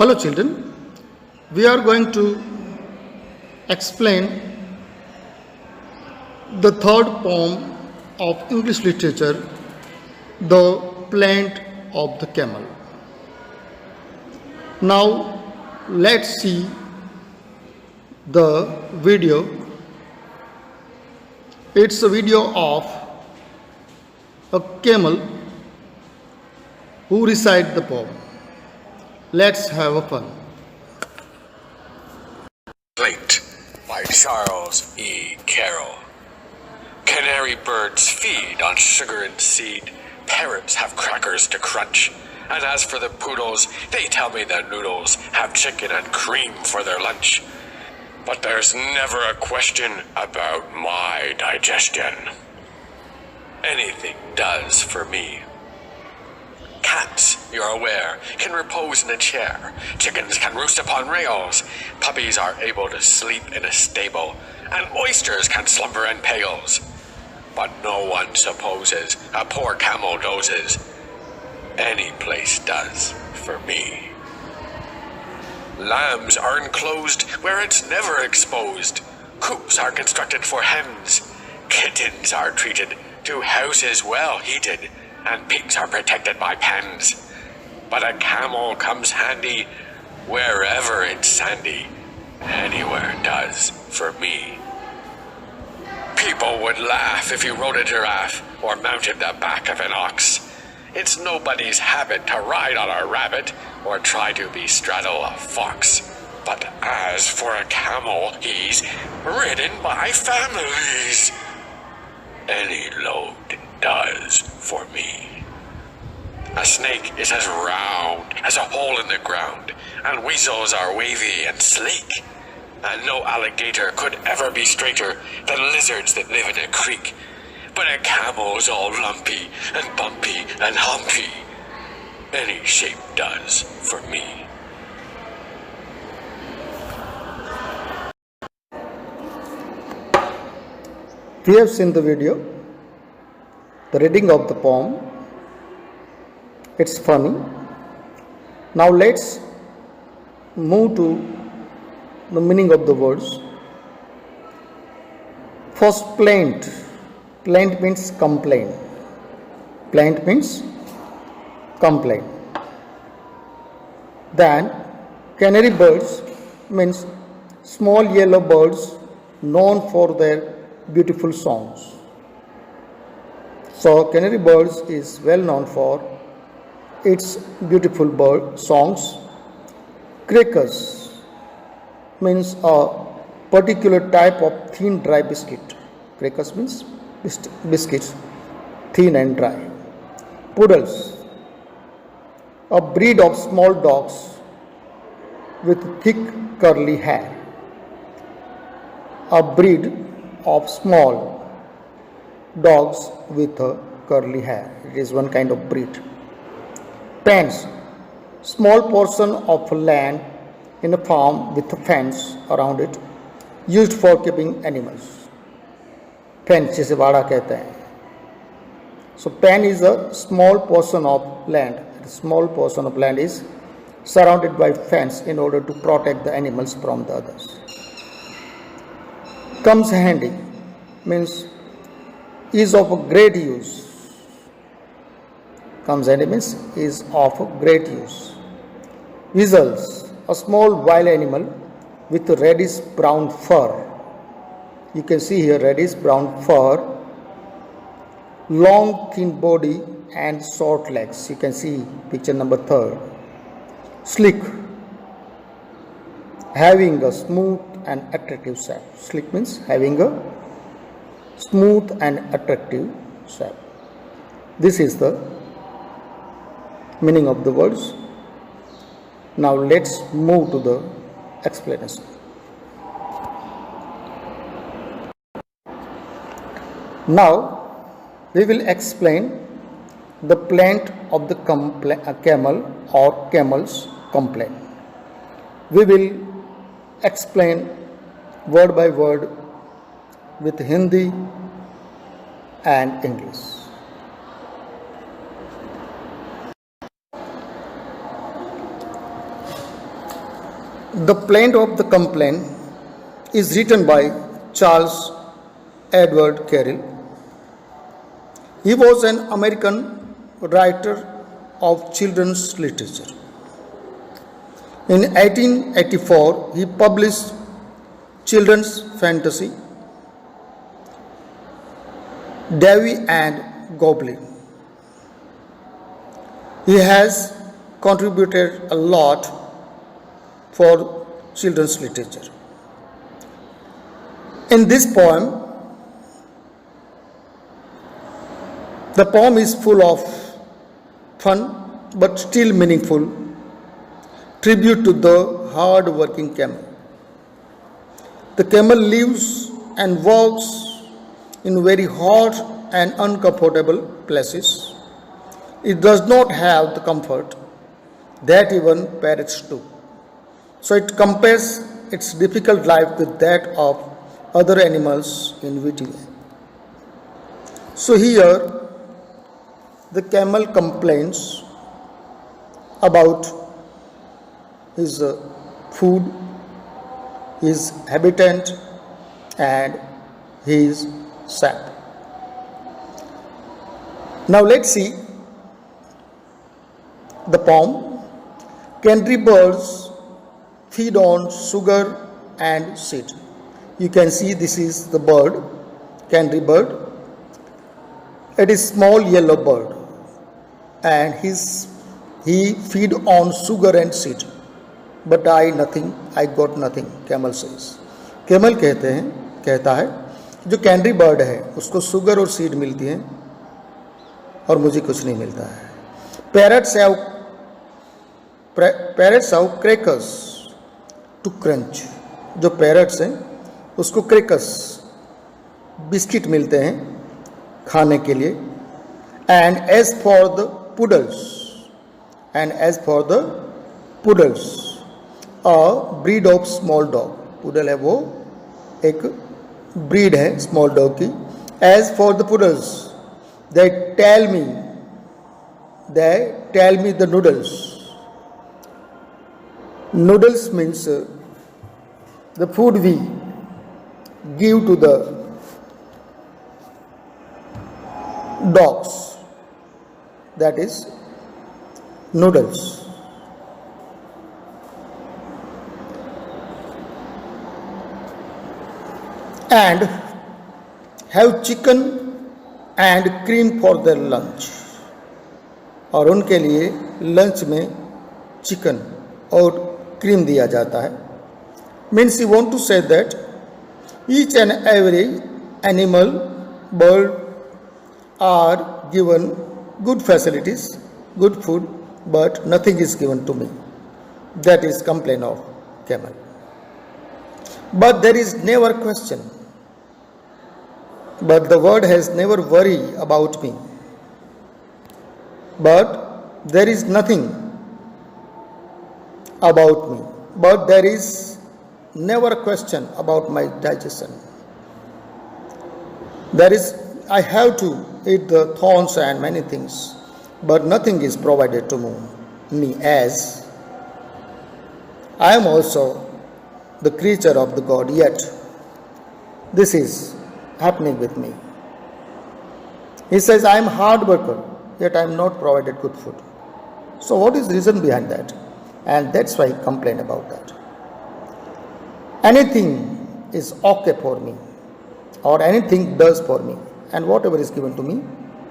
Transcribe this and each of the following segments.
Hello children, we are going to explain the third poem of English literature, The Plaint of the Camel. Now let's see the video. It's a video of a camel who recite the poem. Let's have a fun. Plaint by Charles E. Carroll. Canary birds feed on sugar and seed. Parrots have crackers to crunch. And as for the poodles, they tell me that noodles have chicken and cream for their lunch. But there's never a question about my digestion. Anything does for me. Cats, you're aware, can repose in a chair. Chickens can roost upon rails. Puppies are able to sleep in a stable. And oysters can slumber in pails. But no one supposes a poor camel dozes. Any place does for me. Lambs are enclosed where it's never exposed. Coops are constructed for hens. Kittens are treated to houses well heated. And pigs are protected by pens. But a camel comes handy wherever it's sandy. Anywhere does for me. People would laugh if you rode a giraffe or mounted the back of an ox. It's nobody's habit to ride on a rabbit or try to bestraddle a fox. But as for a camel, he's ridden by families. Any load does for me. A snake is as round as a hole in the ground, and weasels are wavy and sleek. And no alligator could ever be straighter than lizards that live in a creek. But a camel's all lumpy and bumpy and humpy. Any shape does for me. We have seen the video, the reading of the poem. It's funny. Now let's move to the meaning of the words. First, plaint. Plaint means complaint. Plaint means complaint. Then, canary birds means small yellow birds known for their beautiful songs. So, canary birds is well known for its beautiful bird songs. Crackers means a particular type of thin dry biscuit. Crackers means biscuits, thin and dry. Poodles, a breed of small dogs with thick curly hair. A breed of small dogs with curly hair. It is one kind of breed. Pens, small portion of land in a farm with a fence around it, used for keeping animals. Fence जिसे वाड़ा कहते हैं. So pen is a small portion of land. A small portion of land is surrounded by fence in order to protect the animals from the others. Comes handy means is of a great use. Comes handy means is of a great use. Weasels, a small wild animal with reddish brown fur. You can see here reddish brown fur, long thin body and short legs. You can see picture number 3. Slick, having a smooth and attractive shape. Slick means having a smooth and attractive shape. This is the meaning of the words. Now let's move to the explanation. Now we will explain the plaint of the camel or camel's complaint. We will explain word by word with Hindi and English. The plaint of the complaint is written by Charles Edward Carroll. He was an American writer of children's literature. In 1884, he published children's fantasy Davy and Goblin. He has contributed a lot for children's literature. In this poem, the poem is full of fun but still meaningful tribute to the hard-working camel. The camel lives and works in very hot and uncomfortable places. It does not have the comfort that even parrots do. So it compares its difficult life with that of other animals in Whittier. So here the camel complains about his food, his habitat, and his sap. Now let's see the poem. Canary birds feed on sugar and seed. You can see this is the bird, canary bird. It is small yellow bird, and he feed on sugar and seed. But I got nothing, camel says. Camel कहता है जो canary bird है उसको sugar और seed मिलती है और मुझे कुछ नहीं मिलता है. Parrots have crackers to crunch. जो पैरट्स हैं उसको क्रैकर्स बिस्किट मिलते हैं खाने के लिए. And as for the poodles a breed of small dog. Poodle है वो एक ब्रीड है स्मॉल डॉग की. As for the poodles they tell me the noodles. Noodles means the food we give to the dogs, that is noodles. And have chicken and cream for their lunch. और उनके लिए lunch में chicken और cream दिया जाता है. Means you want to say that each and every animal, bird are given good facilities, good food, but nothing is given to me. That is complaint of camel. But there is never question. But the word has never worry about me. But there is nothing about me, but there is never a question about my digestion. I have to eat the thorns and many things, but nothing is provided to me, as I am also the creature of the God, yet this is happening with me. He says, I am hard worker, yet I am not provided good food. So what is the reason behind that? And that's why I complain about that. Anything is okay for me, or anything does for me, and whatever is given to me,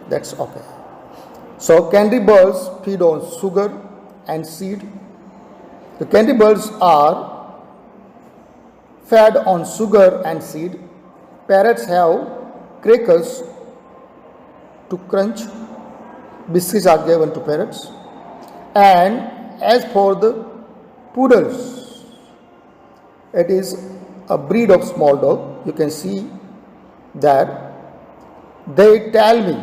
that's okay. So canary birds feed on sugar and seed. The canary birds are fed on sugar and seed. Parrots have crackers to crunch. Biscuits are given to parrots. And as for the poodles, it is a breed of small dog. You can see that they tell me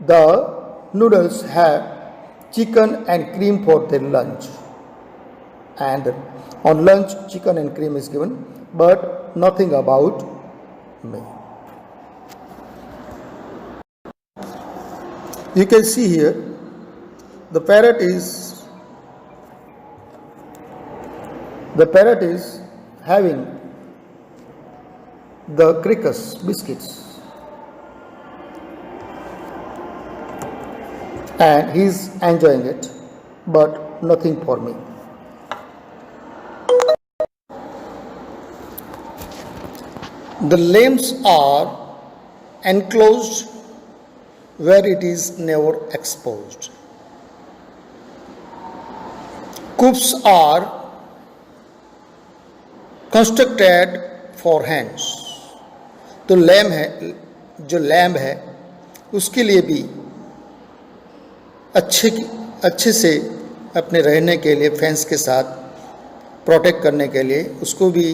the noodles have chicken and cream for their lunch. And on lunch, chicken and cream is given, but nothing about me. You can see here the parrot is The parrot is having the Crickets biscuits and he's enjoying it, but nothing for me. The lambs are enclosed where it is never exposed. Coops are constructed for hens. तो जो lamb है उसके लिए भी अच्छे से अपने रहने के लिए फेंस के साथ प्रोटेक्ट करने के लिए उसको भी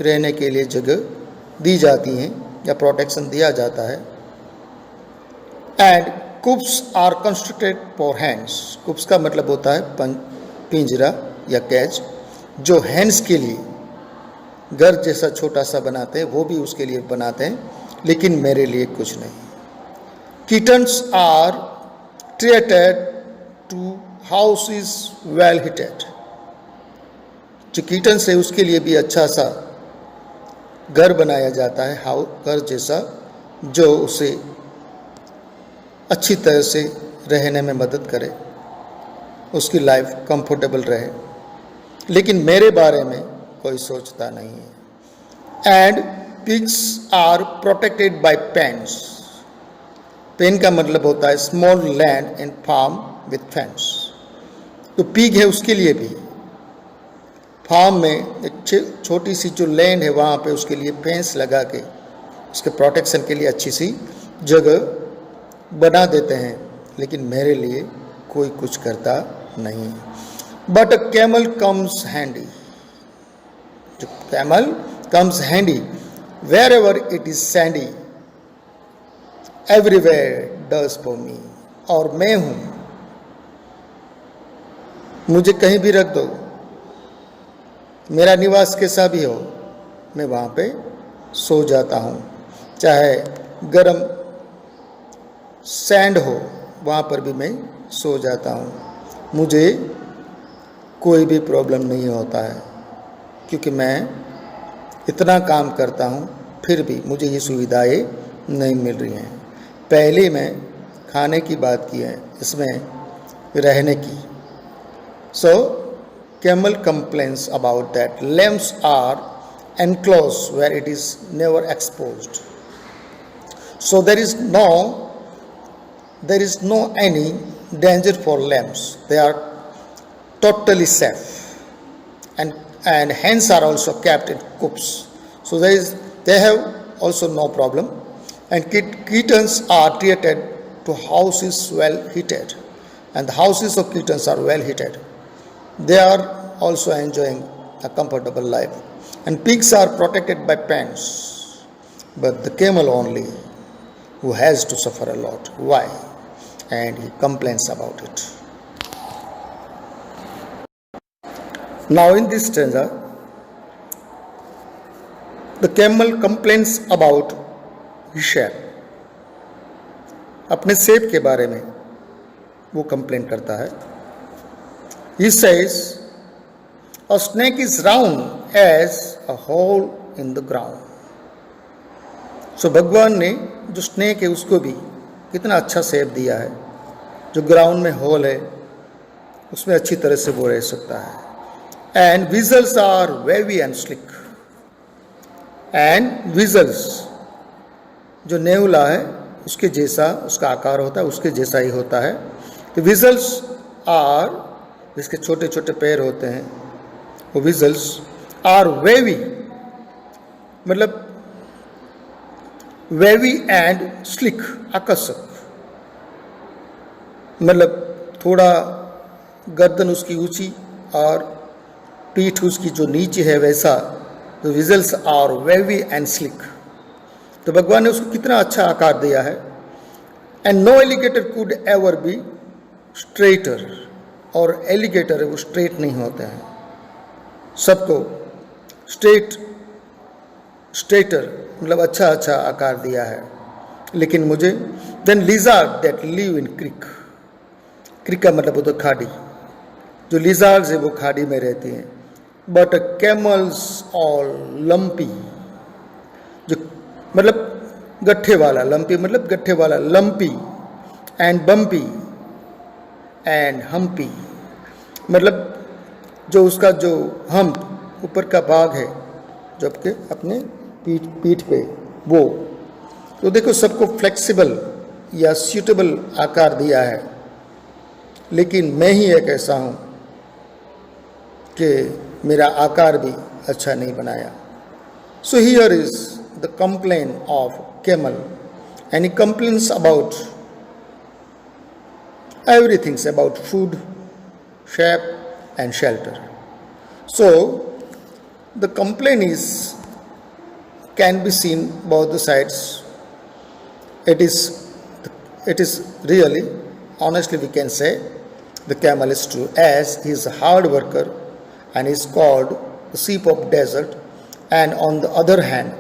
रहने के लिए जगह दी जाती हैं या प्रोटेक्शन दिया जाता है. And coops are constructed for hens. Coops का मतलब होता है पिंजरा या कैच, जो हैंड्स के लिए घर जैसा छोटा सा बनाते हैं, वो भी उसके लिए बनाते हैं, लेकिन मेरे लिए कुछ नहीं. Kittens are treated to house is well heated. जो किटन्स है उसके लिए भी अच्छा सा घर बनाया जाता है, घर जैसा, जो उसे अच्छी तरह से रहने में मदद करे, उसकी लाइफ कंफर्टेबल रहे. लेकिन मेरे बारे में कोई सोचता नहीं है. And pigs are protected by pens. Pen का मतलब होता है small land and farm with fence. तो पिग है उसके लिए भी फार्म में एक छोटी सी जो लैंड है वहाँ पे उसके लिए फेंस लगा के उसके प्रोटेक्शन के लिए अच्छी सी जगह बना देते हैं. लेकिन मेरे लिए कोई कुछ करता नहीं. But a camel comes handy. जो camel comes handy where ever it is sandy, everywhere does for me. और मैं हूं, मुझे कहीं भी रख दो, मेरा निवास कैसा भी हो, मैं वहाँ पे सो जाता हूँ. चाहे गर्म सैंड हो, वहाँ पर भी मैं सो जाता हूँ. मुझे कोई भी प्रॉब्लम नहीं होता है, क्योंकि मैं इतना काम करता हूँ, फिर भी मुझे ये सुविधाएं नहीं मिल रही हैं. पहले मैं खाने की बात की है, इसमें रहने की. सो Camel complains about that lambs are enclosed where it is never exposed. So there is no any danger for lambs. They are totally safe. And hens are also kept in coops. So they have also no problem. And kittens are treated to houses well heated. And the houses of kittens are well heated. They are also enjoying a comfortable life. And pigs are protected by pens, but the camel only, who has to suffer a lot. Why? And he complains about it. Now in this stanza, the camel complains about his shape. अपने shape के बारे में वो complain करता है. He says, a snake is round as a hole in the ground. So भगवान ने जो स्नेक है उसको भी कितना अच्छा शेप दिया है. जो ग्राउंड में होल है उसमें अच्छी तरह से वो रह सकता है. And weasels are wavy and slick. And weasels, जो नेवला है उसके जैसा उसका आकार होता है, उसके जैसा ही होता है. The weasels are, जिसके छोटे छोटे पैर होते हैं, वो weasels are wavy, मतलब wavy and slick, आकर्षक, मतलब थोड़ा गर्दन उसकी ऊंची और पीठ उसकी जो नीचे है वैसा. तो weasels are wavy and slick. तो भगवान ने उसको कितना अच्छा आकार दिया है. And no alligator could ever be straighter. और एलिगेटर है वो स्ट्रेट नहीं होते हैं, सबको स्ट्रेटर मतलब अच्छा आकार दिया है. लेकिन मुझे then lizard that live in creek. Creek का मतलब होता है खाड़ी. जो लिजार्ड्स है वो खाड़ी में रहती हैं. but camels all lumpy. जो मतलब गट्ठे वाला, लंपी मतलब गट्ठे वाला, lumpy and bumpy and humpy, मतलब जो उसका जो हम्प ऊपर का भाग है, जबकि अपने पीठ पे वो, तो देखो सबको फ्लेक्सिबल या सूटेबल आकार दिया है, लेकिन मैं ही एक ऐसा हूँ कि मेरा आकार भी अच्छा नहीं बनाया. So here is the complaint of camel, and he complains about everything, about food, shape and shelter. So the complaint is can be seen both the sides. It is really, honestly we can say, the camel is true, as he is a hard worker and is called the sheep of desert. And on the other hand,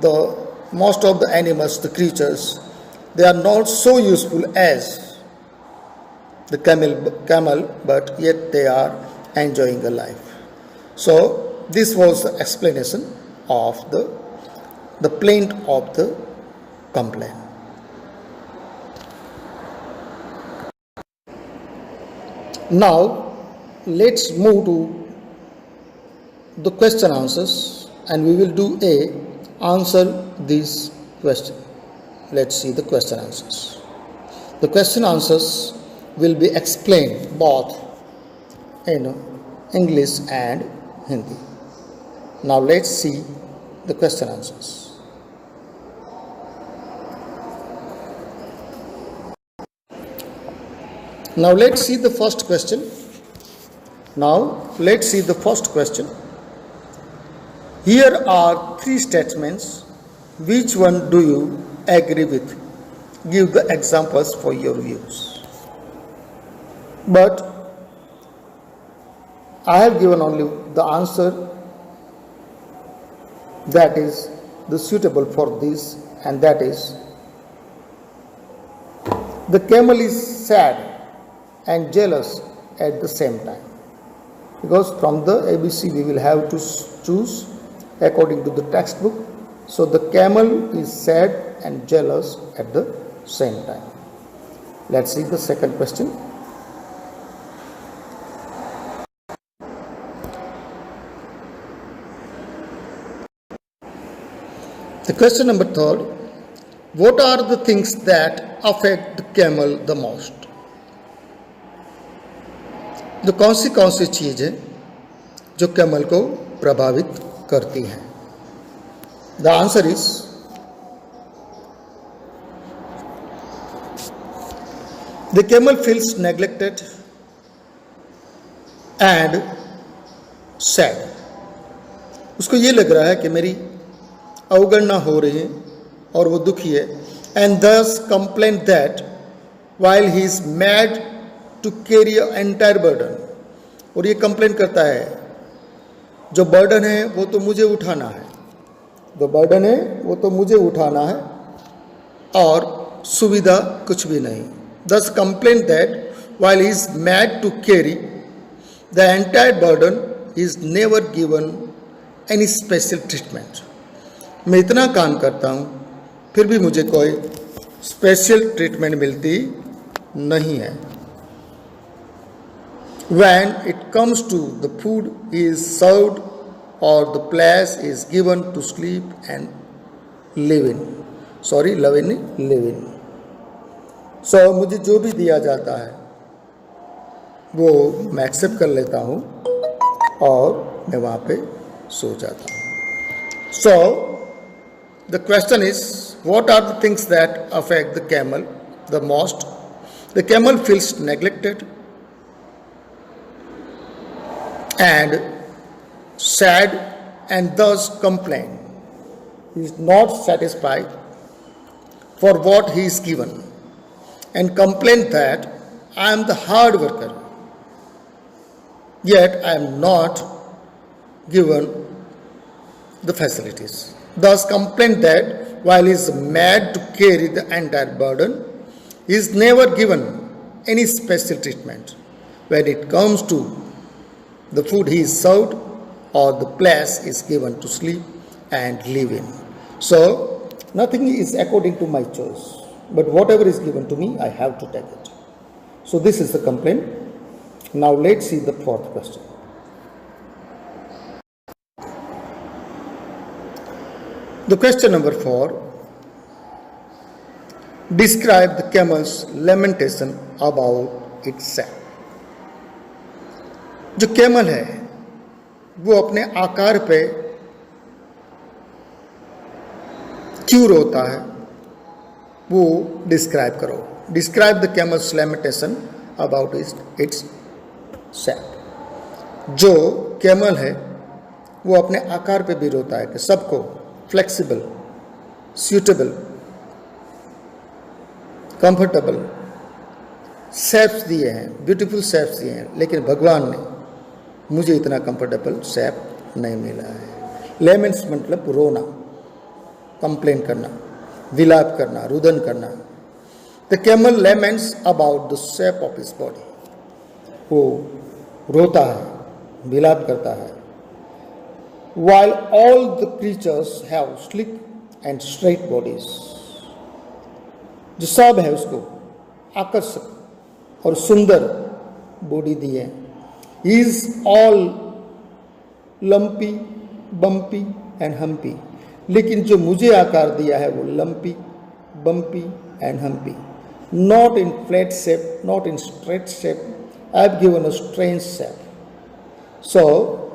the most of the animals, the creatures, they are not so useful as the camel, but yet they are enjoying a life. So this was the explanation of the plaint of the complaint. Now let's move to the question answers, and we will do a answer these question. Let's see the question answers. The question answers will be explained both in English and Hindi. Now let's see the question answers. Now let's see the first question. Here are three statements. Which one do you agree with? Give the examples for your views. But I have given only the answer that is the suitable for this, and that is the camel is sad and jealous at the same time. Because from the ABC we will have to choose according to the textbook. So the camel is sad and jealous at the same time. Let's see the second question. The question number third. What are the things that affect the camel the most? जो कौन सी चीज़ है जो camel को प्रभावित करती हैं? The answer is the camel feels neglected and sad. उसको ये लग रहा है कि मेरी अवगणना हो रही है और वो दुखी है. And thus complain that while he is made to carry entire burden. और ये कंप्लेन करता है जो बर्डन है वो तो मुझे उठाना है, जो बर्डन है वो तो मुझे उठाना है और सुविधा कुछ भी नहीं. Thus complain that while he is made to carry the entire burden is never given any special treatment. मैं इतना काम करता हूँ फिर भी मुझे कोई स्पेशल ट्रीटमेंट मिलती नहीं है. When it comes to the food he is served or the place is given to sleep and live in. Live in. So मुझे जो भी दिया जाता है वो मैं एक्सेप्ट कर लेता हूँ और मैं वहाँ पे सो जाता हूँ. So the question is, what are the things that affect the camel the most? The camel feels neglected and sad and thus complain. He is not satisfied for what he is given and complain that I am the hard worker, yet I am not given the facilities. Thus complain that while he is mad to carry the entire burden, he is never given any special treatment. When it comes to the food he is served or the place is given to sleep and live in. So nothing is according to my choice, but whatever is given to me, I have to take it. So this is the complaint. Now let's see the fourth question. The question number 4. Describe the camel's lamentation about itself. जो camel है वो अपने आकार पे क्यों रोता है वो डिस्क्राइब करो. Describe the camel's lamentation about itself. जो कैमल है वो अपने आकार पे भी रोता है कि सबको फ्लेक्सिबल, सूटेबल, कंफर्टेबल शेप्स दिए हैं, ब्यूटीफुल शेप्स दिए हैं, लेकिन भगवान ने मुझे इतना कंफर्टेबल शेप नहीं मिला है. लेमेंट्स मतलब रोना, कंप्लेन करना, विलाप करना, रुदन करना. The camel laments about the shape of his body. वो रोता है, विलाप करता है. while all the creatures have slick and straight bodies. जो सब है उसको आकर्षक और सुंदर बॉडी दी है. is all lumpy, bumpy and humpy. लेकिन जो मुझे आकार दिया है वो lumpy, bumpy and humpy. Not in flat shape, not in straight shape. I have given a strange shape. So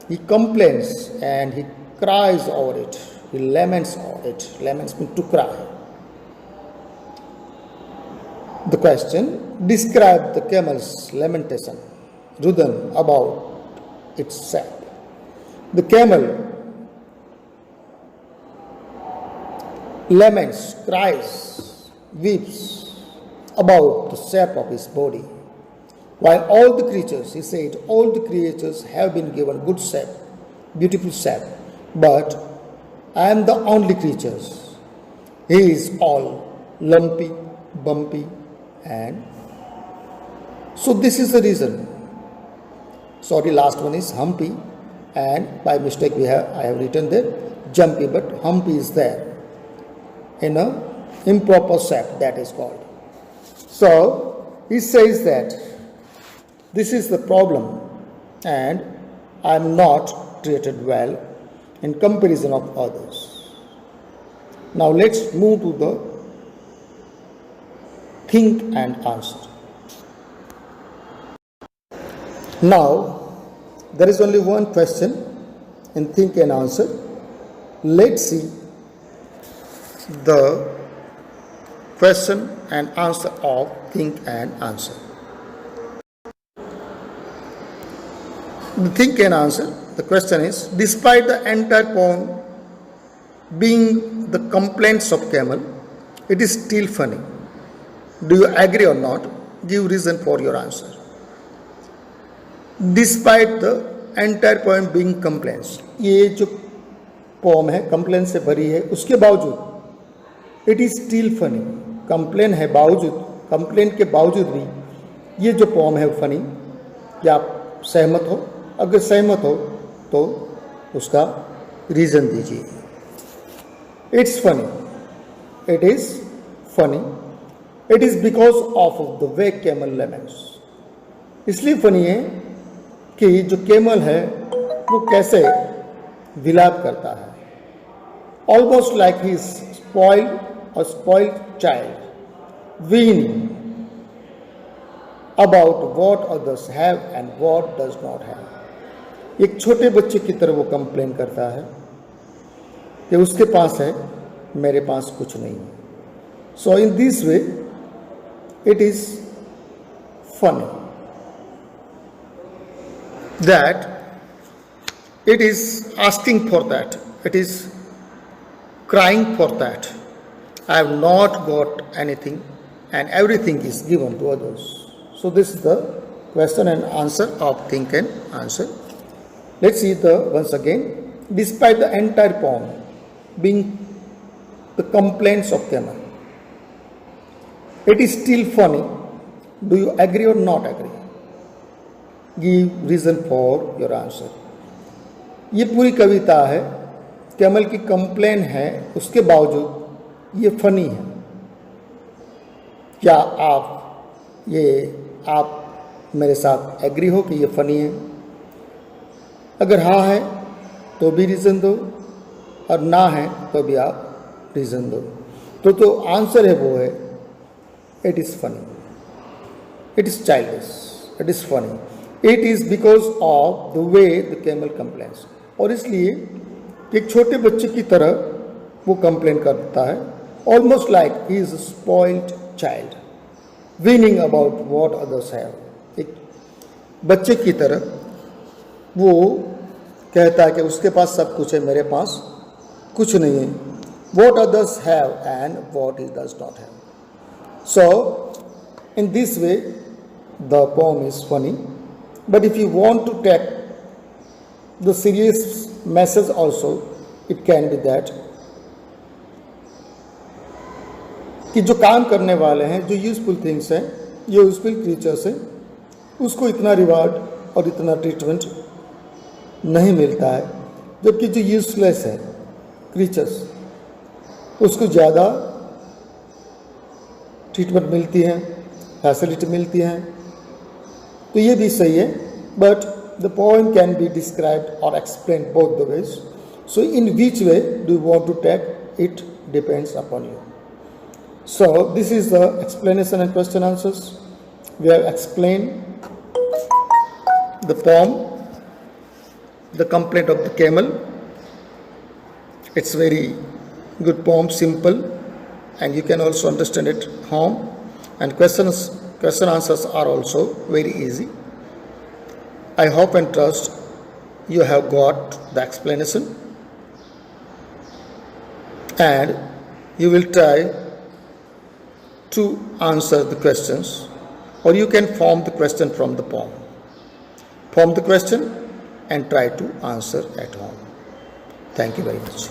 he complains and he cries over it. He laments over it. Laments means to cry. The question: describe the camel's lamentation, rudan, about its shape. The camel laments, cries, weeps about the shape of his body. While all the creatures, he said, all the creatures have been given good shape, beautiful shape, but I am the only creatures. He is all lumpy, bumpy, and so this is the reason. Sorry, last one is humpy, and by mistake I have written there jumpy, but humpy is there in a improper shape, that is called. So he says that this is the problem and I am not treated well in comparison of others. Now let's move to the think and answer. Now there is only one question in think and answer. Let's see the question and answer of think and answer. The think and answer, the question is: despite the entire poem being the complaints of camel, it is still funny. Do you agree or not? Give reason for your answer. Despite the entire poem being complaints, ये जो poem है complaint से भरी है, उसके बावजूद it is still funny. complaint है बावजूद, complaint के बावजूद भी ये जो poem है funny. क्या आप सहमत हो? अगर सहमत हो तो उसका रीजन दीजिए. It's funny. It is funny. It is because of the way camel laments. इसलिए फनी है कि जो कैमल है वो कैसे विलाप करता है. ऑलमोस्ट लाइक ही स्पॉइल्ड और spoiled child weaning about what others have and what does not have. एक छोटे बच्चे की तरह वो कंप्लेन करता है कि उसके पास है, मेरे पास कुछ नहीं है. So in this way it is funny that it is asking for that, it is crying for that. I have not got anything and everything is given to others. So this is the question and answer of think and answer. Let's see the once again. Despite the entire poem being the complaints of camel, it is still funny. Do you agree or not agree? Give reason for your answer. ये पूरी कविता है, camel की complain है, उसके बावजूद ये funny है। क्या आप मेरे साथ एग्री हो कि ये फनी है? अगर हाँ है तो भी रीज़न दो, और ना है तो भी आप रीज़न दो। तो आंसर है वो है, it is funny, it is childish, it is funny, it is because of the way the camel complains. और इसलिए एक छोटे बच्चे की तरह वो कंप्लेन करता है, almost like he is a spoiled child weaning about what others have. एक बच्चे की तरह वो कहता है कि उसके पास सब कुछ है, मेरे पास कुछ नहीं है। What others have and what he does not have. So in this way the pome is funny, but if you want to take the serious message also, it can be that कि जो काम करने वाले हैं, जो useful things हैं, ये useful creatures हैं, उसको इतना रिवार्ड और इतना ट्रीटमेंट नहीं मिलता है, जबकि जो यूजलेस है क्रीचर्स उसको ज़्यादा ट्रीटमेंट मिलती है, फैसिलिटी मिलती है। तो ये भी सही है, but the poem can be described और explain both the ways. So in which way do you want to take it depends upon you. So this is the explanation and question answers. We have explain the poem, the complaint of the camel. It's very good poem, simple, and you can also understand it home. And question answers are also very easy. I hope and trust you have got the explanation, and you will try to answer the questions, or you can form the question from the poem. Form the question and try to answer at home. Thank you very much.